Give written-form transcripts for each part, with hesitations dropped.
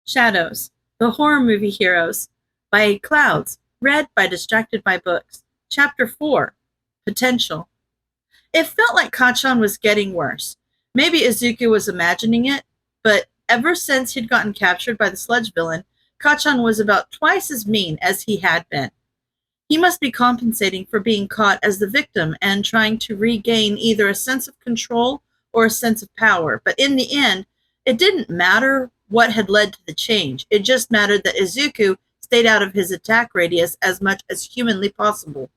Shadows, the horror movie heroes, by Clouds, read by Distracted by Books. Chapter 4, Potential. It felt like Kachan was getting worse. Maybe Izuku was imagining it, but ever since he'd gotten captured by the sludge villain, Kachan was about twice as mean as he had been. He must be compensating for being caught as the victim and trying to regain either a sense of control or a sense of power. But in the end, it didn't matter what had led to the change. It just mattered that Izuku stayed out of his attack radius as much as humanly possible.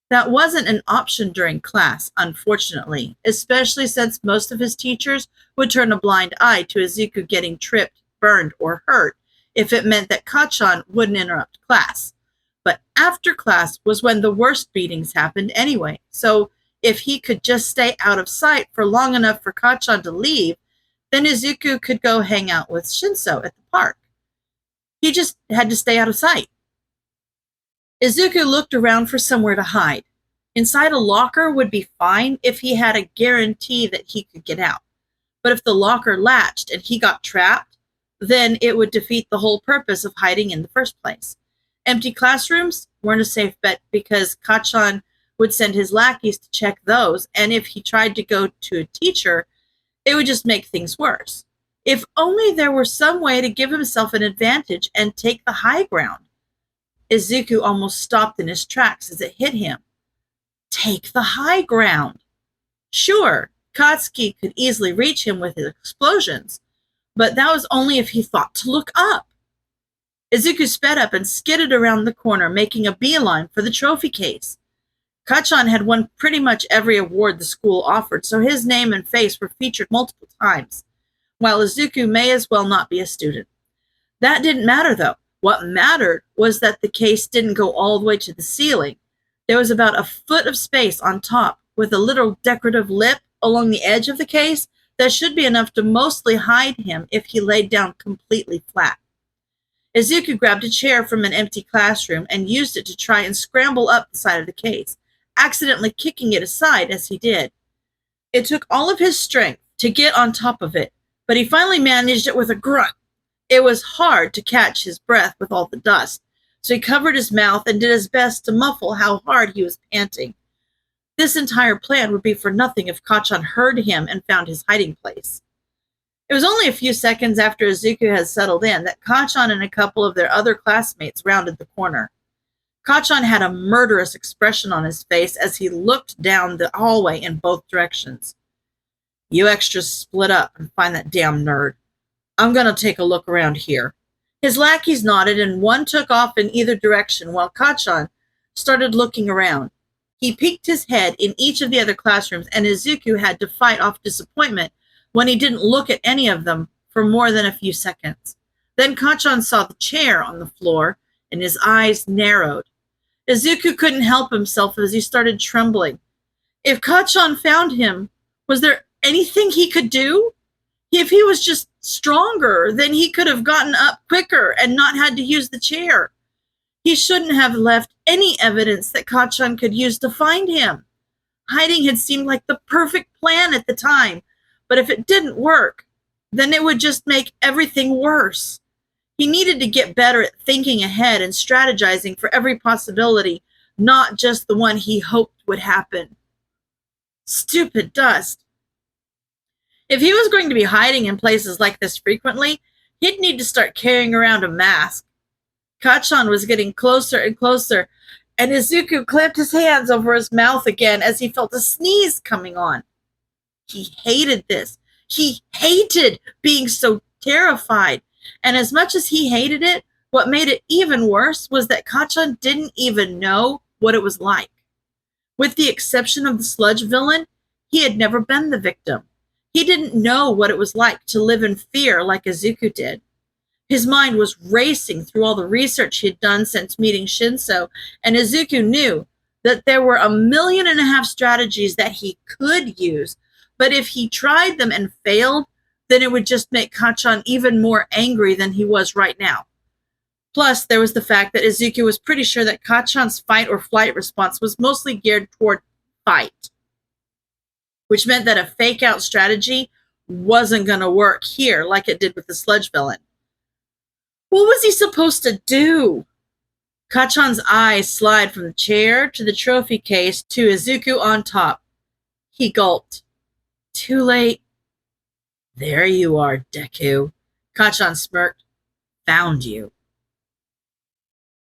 That wasn't an option during class, unfortunately, especially since most of his teachers would turn a blind eye to Izuku getting tripped, burned, or hurt if it meant that Kachan wouldn't interrupt class. But after class was when the worst beatings happened anyway, so if he could just stay out of sight for long enough for Kachan to leave, then Izuku could go hang out with Shinso at the park. He just had to stay out of sight. Izuku looked around for somewhere to hide. Inside a locker would be fine if he had a guarantee that he could get out. But if the locker latched and he got trapped, then it would defeat the whole purpose of hiding in the first place. Empty classrooms weren't a safe bet because Kachan would send his lackeys to check those, and if he tried to go to a teacher, it would just make things worse. If only there were some way to give himself an advantage and take the high ground. Izuku almost stopped in his tracks as it hit him. Take the high ground. Sure, Katsuki could easily reach him with his explosions, but that was only if he thought to look up. Izuku sped up and skidded around the corner, making a beeline for the trophy case. Kachan had won pretty much every award the school offered, so his name and face were featured multiple times, while Izuku may as well not be a student. That didn't matter, though. What mattered was that the case didn't go all the way to the ceiling. There was about a foot of space on top, with a little decorative lip along the edge of the case that should be enough to mostly hide him if he laid down completely flat. Izuku grabbed a chair from an empty classroom and used it to try and scramble up the side of the case, accidentally kicking it aside as he did. It took all of his strength to get on top of it, but he finally managed it with a grunt. It was hard to catch his breath with all the dust, so he covered his mouth and did his best to muffle how hard he was panting. This entire plan would be for nothing if Kachan heard him and found his hiding place. It was only a few seconds after Izuku had settled in that Kachan and a couple of their other classmates rounded the corner. Kachan had a murderous expression on his face as he looked down the hallway in both directions. You extras split up and find that damn nerd. I'm going to take a look around here. His lackeys nodded and one took off in either direction while Kachan started looking around. He peeked his head in each of the other classrooms and Izuku had to fight off disappointment when he didn't look at any of them for more than a few seconds. Then Kachan saw the chair on the floor and his eyes narrowed. Izuku couldn't help himself as he started trembling. If Kachan found him, was there anything he could do? If he was just stronger, then he could have gotten up quicker and not had to use the chair. He shouldn't have left any evidence that Kachan could use to find him. Hiding had seemed like the perfect plan at the time, but if it didn't work, then it would just make everything worse. He needed to get better at thinking ahead and strategizing for every possibility, not just the one he hoped would happen. Stupid dust. If he was going to be hiding in places like this frequently, he'd need to start carrying around a mask. Kachan was getting closer and closer, and Izuku clamped his hands over his mouth again as he felt a sneeze coming on. He hated this. He hated being so terrified. And as much as he hated it, what made it even worse was that Kachan didn't even know what it was like. With the exception of the sludge villain, he had never been the victim. He didn't know what it was like to live in fear like Izuku did. His mind was racing through all the research he had done since meeting Shinso, and Izuku knew that there were 1.5 million strategies that he could use, but if he tried them and failed, then it would just make Kachan even more angry than he was right now. Plus, there was the fact that Izuku was pretty sure that Kachan's fight or flight response was mostly geared toward fight, which meant that a fake-out strategy wasn't going to work here like it did with the sludge villain. What was he supposed to do? Kachan's eyes slide from the chair to the trophy case to Izuku on top. He gulped. Too late. There you are, Deku. Kachan smirked. Found you.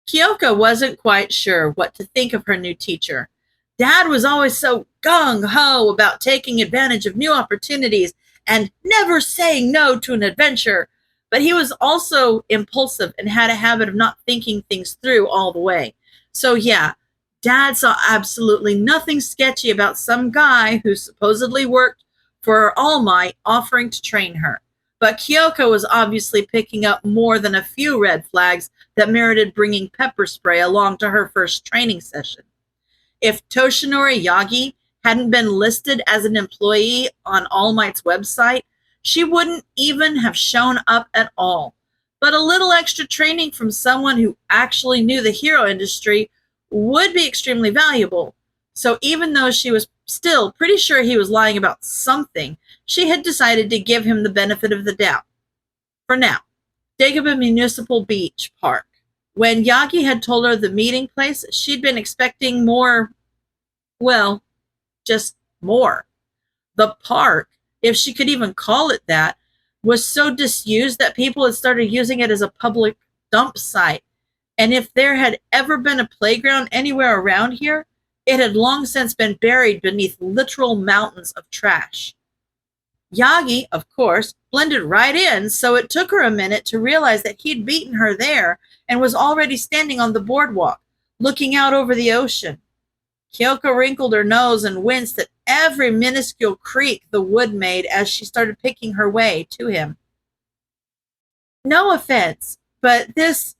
Kyoka wasn't quite sure what to think of her new teacher. Dad was always so gung-ho about taking advantage of new opportunities and never saying no to an adventure, but he was also impulsive and had a habit of not thinking things through all the way. So yeah, Dad saw absolutely nothing sketchy about some guy who supposedly worked for All Might offering to train her. But Kyoko was obviously picking up more than a few red flags that merited bringing pepper spray along to her first training session. If Toshinori Yagi hadn't been listed as an employee on All Might's website, she wouldn't even have shown up at all. But a little extra training from someone who actually knew the hero industry would be extremely valuable. So even though she was still pretty sure he was lying about something, she had decided to give him the benefit of the doubt. For now, Dagobah Municipal Beach Park. When Yagi had told her the meeting place, she'd been expecting more, well, just more. The park, if she could even call it that, was so disused that people had started using it as a public dump site. And if there had ever been a playground anywhere around here, it had long since been buried beneath literal mountains of trash. Yagi, of course, blended right in, so it took her a minute to realize that he'd beaten her there and was already standing on the boardwalk, looking out over the ocean. Kyoko wrinkled her nose and winced at every minuscule creak the wood made as she started picking her way to him. No offense, but this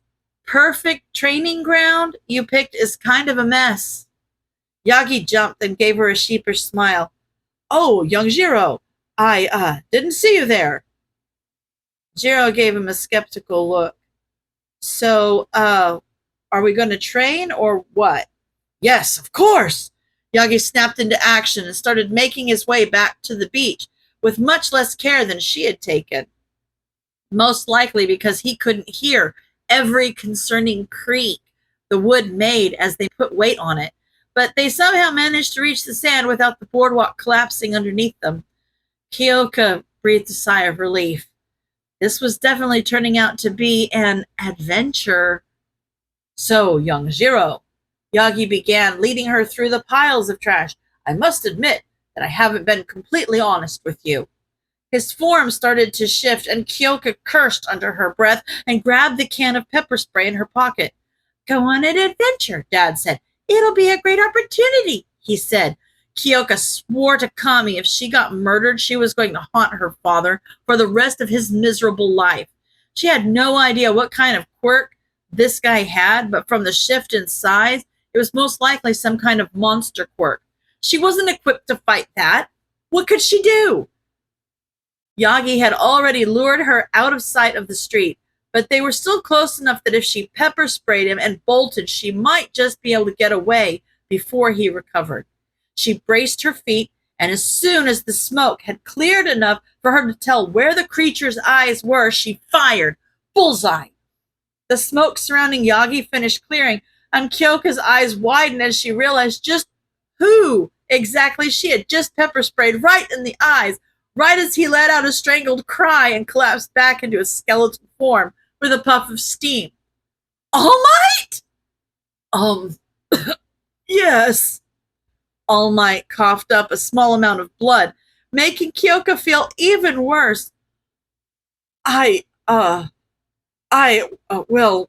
perfect training ground you picked is kind of a mess. Yagi jumped and gave her a sheepish smile. Oh, young Jiro, I didn't see you there. Jiro gave him a skeptical look. So, are we going to train or what? Yes, of course. Yagi snapped into action and started making his way back to the beach with much less care than she had taken. Most likely because he couldn't hear every concerning creak the wood made as they put weight on it, but they somehow managed to reach the sand without the boardwalk collapsing underneath them. Kyoka breathed a sigh of relief. This was definitely turning out to be an adventure. So, young Jiro, Yagi began, leading her through the piles of trash. I must admit that I haven't been completely honest with you. His form started to shift, and Kyoka cursed under her breath and grabbed the can of pepper spray in her pocket. Go on an adventure, Dad said. It'll be a great opportunity, he said. Kyoka swore to Kami if she got murdered, she was going to haunt her father for the rest of his miserable life. She had no idea what kind of quirk this guy had, but from the shift in size, it was most likely some kind of monster quirk. She wasn't equipped to fight that. What could she do? Yagi had already lured her out of sight of the street, but they were still close enough that if she pepper sprayed him and bolted, she might just be able to get away before he recovered. She braced her feet, and as soon as the smoke had cleared enough for her to tell where the creature's eyes were, she fired. Bullseye! The smoke surrounding Yagi finished clearing, and Kyoka's eyes widened as she realized just who exactly she had just pepper sprayed right in the eyes, right as he let out a strangled cry and collapsed back into a skeleton form with a puff of steam. All Might? Yes. All Might coughed up a small amount of blood, making Kyoka feel even worse. I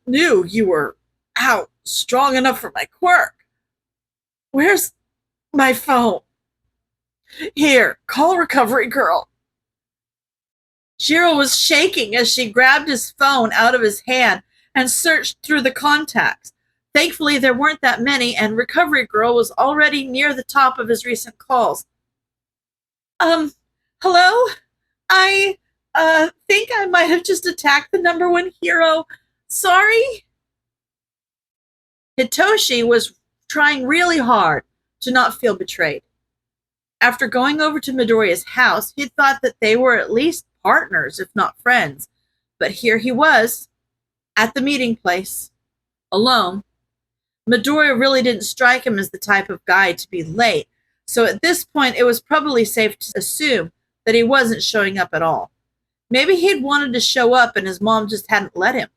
knew you were out strong enough for my quirk. Where's my phone? Here, call Recovery Girl. Jiro was shaking as she grabbed his phone out of his hand and searched through the contacts. Thankfully, there weren't that many, and Recovery Girl was already near the top of his recent calls. Hello? I think I might have just attacked the #1 hero. Sorry? Hitoshi was trying really hard to not feel betrayed. After going over to Midoriya's house, he thought that they were at least partners, if not friends. But here he was, at the meeting place, alone. Midoriya really didn't strike him as the type of guy to be late, so at this point it was probably safe to assume that he wasn't showing up at all. Maybe he'd wanted to show up and his mom just hadn't let him.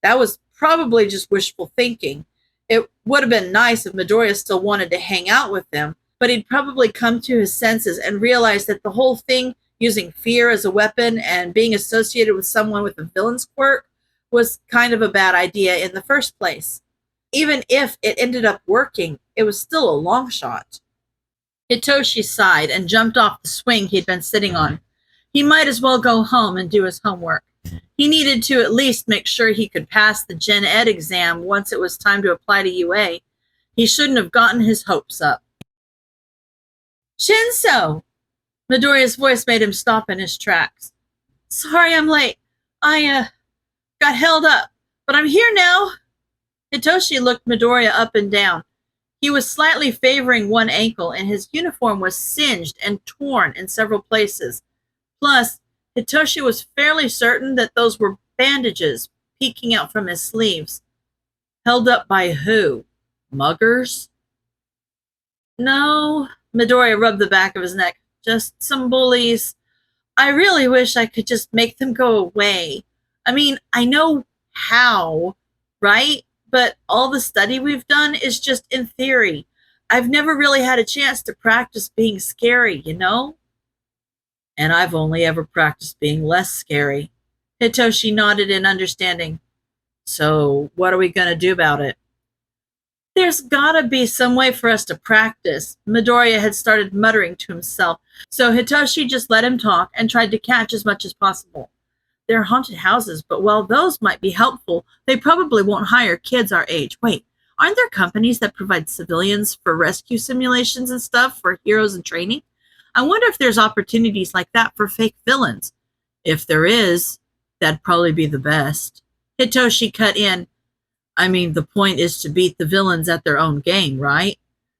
That was probably just wishful thinking. It would have been nice if Midoriya still wanted to hang out with them, but he'd probably come to his senses and realize that the whole thing, using fear as a weapon and being associated with someone with a villain's quirk, was kind of a bad idea in the first place. Even if it ended up working, it was still a long shot. Hitoshi sighed and jumped off the swing he'd been sitting on. He might as well go home and do his homework. He needed to at least make sure he could pass the Gen Ed exam once it was time to apply to UA. He shouldn't have gotten his hopes up. Shinso! Midoriya's voice made him stop in his tracks. Sorry I'm late. I got held up, but I'm here now. Hitoshi looked Midoriya up and down. He was slightly favoring one ankle, and his uniform was singed and torn in several places. Plus, Hitoshi was fairly certain that those were bandages peeking out from his sleeves. Held up by who? Muggers? No, Midoriya rubbed the back of his neck. Just some bullies. I really wish I could just make them go away. I mean, I know how, right? But all the study we've done is just in theory. I've never really had a chance to practice being scary, you know? And I've only ever practiced being less scary. Hitoshi nodded in understanding. So, what are we going to do about it? There's gotta be some way for us to practice. Midoriya had started muttering to himself, so Hitoshi just let him talk and tried to catch as much as possible. They're haunted houses, but while those might be helpful, they probably won't hire kids our age. Wait, aren't there companies that provide civilians for rescue simulations and stuff for heroes in training? I wonder if there's opportunities like that for fake villains. If there is, that'd probably be the best. Hitoshi cut in. I mean, the point is to beat the villains at their own game, right?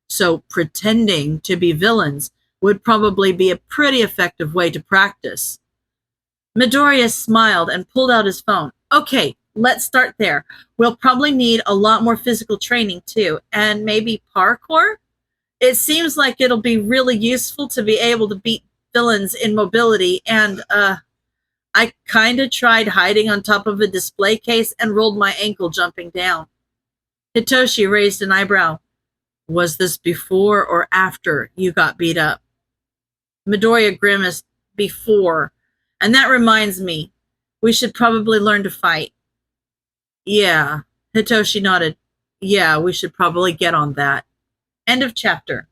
So pretending to be villains would probably be a pretty effective way to practice. Midoriya smiled and pulled out his phone. Okay, let's start there. We'll probably need a lot more physical training too, and maybe parkour? It seems like it'll be really useful to be able to beat villains in mobility, and I kind of tried hiding on top of a display case and rolled my ankle jumping down. Hitoshi raised an eyebrow. Was this before or after you got beat up? Midoriya grimaced. Before. And that reminds me, we should probably learn to fight. Yeah. Hitoshi nodded. Yeah, we should probably get on that. End of chapter.